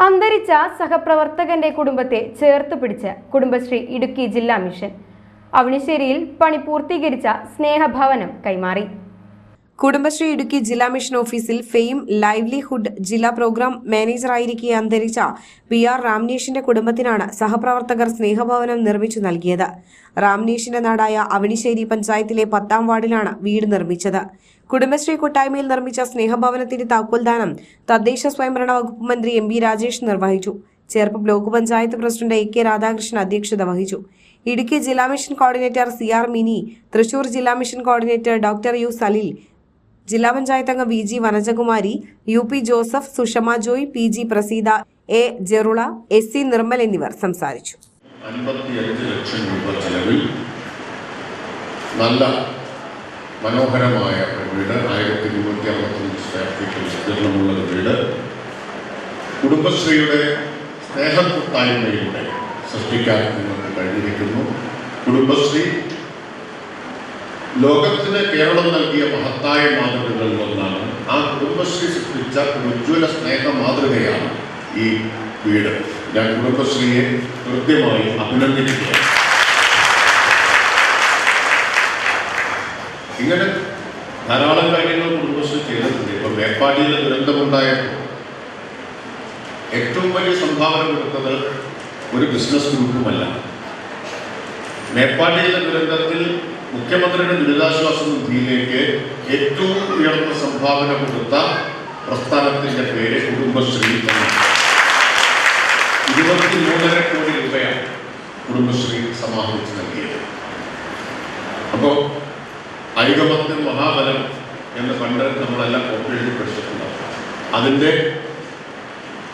അന്തരിച്ച സഹപ്രവർത്തകന്റെ കുടുംബത്തെ ചേർത്ത് പിടിച്ച് കുടുംബശ്രീ ഇടുക്കി ജില്ലാ മിഷൻ അവണിശ്ശേരിയിൽ പണി പൂർത്തീകരിച്ച സ്നേഹഭവനം കൈമാറി. കുടുംബശ്രീ ഇടുക്കി ജില്ലാ മിഷൻ ഓഫീസിൽ ഫെയിം ലൈവ്ലിഹുഡ് ജില്ലാ പ്രോഗ്രാം മാനേജറായിരിക്കെ അന്തരിച്ച PR രാംനേഷിന്റെ കുടുംബത്തിനാണ് സഹപ്രവർത്തകർ സ്നേഹഭവനം നിർമ്മിച്ചു നൽകിയത്. രാംനേഷിന്റെ നാടായ അവണിശ്ശേരി പഞ്ചായത്തിലെ 10ാം വാർഡിലാണ് വീട് നിർമ്മിച്ചത്. കുടുംബശ്രീ കൂട്ടായ്മയിൽ നിർമ്മിച്ച സ്നേഹഭവനത്തിന്റെ താക്കോൽദാനം തദ്ദേശ സ്വയംഭരണ വകുപ്പ് മന്ത്രി MB രാജേഷ് നിർവഹിച്ചു. Cherpu block panchayat president AK Radhakrishnan അധ്യക്ഷത വഹിച്ചു. ഇടുക്കി ജില്ലാ mission coordinator CR Mini, Thrissur ജില്ലാ mission coordinator doctor U Salil, ജില്ലാ പഞ്ചായത്ത് അംഗം VG Vanajakumari, UP Joseph, Sushama Joy, PG Praseetha, A Jerula, SC Nirmal എന്നിവർ സംസാരിച്ചു. 55 ലക്ഷം രൂപ ചെലവിൽ നല്ല മനോഹരമായ വീട്, 1265 സ്ക്വയർ ഫീറ്റ് വിസ്തീർണമുള്ള വീട് കുടുംബശ്രീയുടെ സ്നേഹക്കൂട്ടായ്മയിലൂടെ സൃഷ്ടിക്കാൻ നിങ്ങൾക്ക് കഴിഞ്ഞിരിക്കുന്നു. കുടുംബശ്രീ ലോകത്തിന് കേരളം നൽകിയ മഹത്തായ മാതൃകകളിൽ ഒന്നാണ്. ആ കുടുംബശ്രീ സൃഷ്ടിച്ച ഒരു ഉജ്ജ്വല സ്നേഹ മാതൃകയാണ് ഈ വീട്. ഞാൻ കുടുംബശ്രീയെ കൃത്യമായി അഭിനന്ദിക്കുകയാണ്. ഇങ്ങനെ ധാരാളം കാര്യങ്ങൾ കുടുംബശ്രീ ചെയ്തിട്ടുണ്ട്. ഇപ്പം മേപ്പാടിയിലെ ദുരന്തമുണ്ടായപ്പോൾ ഏറ്റവും വലിയ സംഭാവന കൊടുത്തത് ഒരു ബിസിനസ് ഗ്രൂപ്പുമല്ല. മേപ്പാടിയിലെ ദുരന്തത്തിൽ മുഖ്യമന്ത്രിയുടെ ദുരിതാശ്വാസ നിധിയിലേക്ക് ഏറ്റവും ഉയർന്ന സംഭാവന കൊടുത്ത പ്രസ്ഥാനത്തിന്റെ പേര് കുടുംബശ്രീ എന്നാണ്. 23.5 കോടി രൂപയാണ് കുടുംബശ്രീ സമാഹരിച്ച് നൽകിയത്. അപ്പോൾ ഐകമത്യം മഹാബലം എന്ന് പണ്ട് നമ്മളെല്ലാം കോപ്പി പഠിച്ചിട്ടുണ്ടാവും. അതിൻ്റെ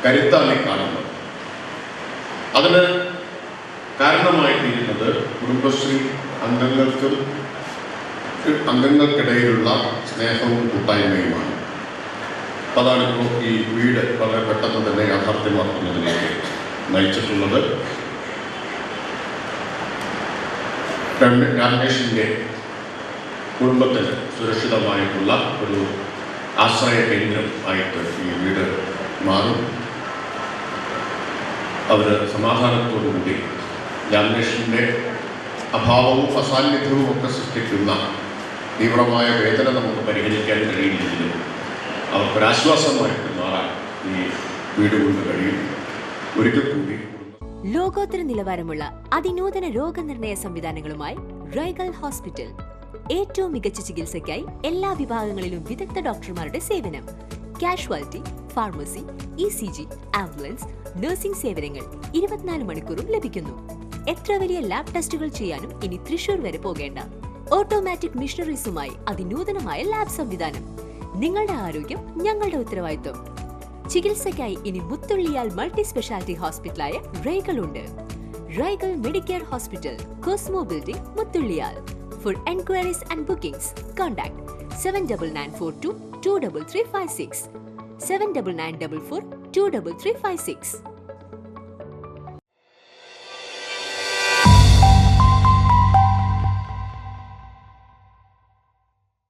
കരുത്താണ് കാണുന്നത്. അതിന് കാരണമായി തീരുന്നത് കുടുംബശ്രീ അംഗങ്ങൾക്കിടയിലുള്ള സ്നേഹവും കൂട്ടായ്മയുമാണ്. അതാണ് ഇപ്പോൾ ഈ വീട് വളരെ പെട്ടെന്ന് തന്നെ യാഥാർത്ഥ്യമാക്കുന്നതിലേക്ക് നയിച്ചിട്ടുള്ളത്. രാംനേഷിൻ്റെ കുടുംബത്തിന് സുരക്ഷിതമായിട്ടുള്ള ഒരു ആശ്രയ കേന്ദ്രം ആയിട്ട് ഈ വീട് മാറും. അവർ സമാധാനത്തോടുകൂടി രാംനേഷിൻ്റെ അഭാവവും അസാന്നിധ്യവും ഒക്കെ സൃഷ്ടിക്കുന്ന തീവ്രമായ വേദന നമുക്ക് പരിഹരിക്കാൻ കഴിയില്ലെങ്കിലും അവർക്കൊരാശ്വാസമായിട്ട് മാറാൻ ഈ വീട് കൊണ്ട് കഴിയും. ഒരിക്കൽ കൂടി ലോകോത്തര നിലവാരമുള്ള അതിനൂതന രോഗനിർണയ സംവിധാനങ്ങളുമായി റൈഗൽ ഹോസ്പിറ്റൽ. ഏറ്റവും മികച്ച ചികിത്സയ്ക്കായി എല്ലാ വിഭാഗങ്ങളിലും വിദഗ്ധ ഡോക്ടർമാരുടെ സേവനം. Casualty, pharmacy, ECG, ambulance, nursing സേവനങ്ങൾ 24 മണിക്കൂറും ലഭിക്കുന്നു. എത്ര വലിയ ലാബ് ടെസ്റ്റുകൾ ചെയ്യാനും ഇനി തൃശൂർ വരെ പോകേണ്ട. ഓട്ടോമാറ്റിക് മിഷനറീസുമായി അതിനൂതനമായ ലാബ് സംവിധാനം. നിങ്ങളുടെ ആരോഗ്യം ഞങ്ങളുടെ ഉത്തരവാദിത്വം. ചികിത്സയ്ക്കായി ഇനി മുത്തുള്ളിയാൽ മൾട്ടി സ്പെഷ്യാലിറ്റി ഹോസ്പിറ്റലായ റൈഗൽ ഉണ്ട്. റൈഗൽ Medicare Hospital, Cosmo Building, Muthulliyal. For enquiries and bookings, contact 7994223356, 7994423356.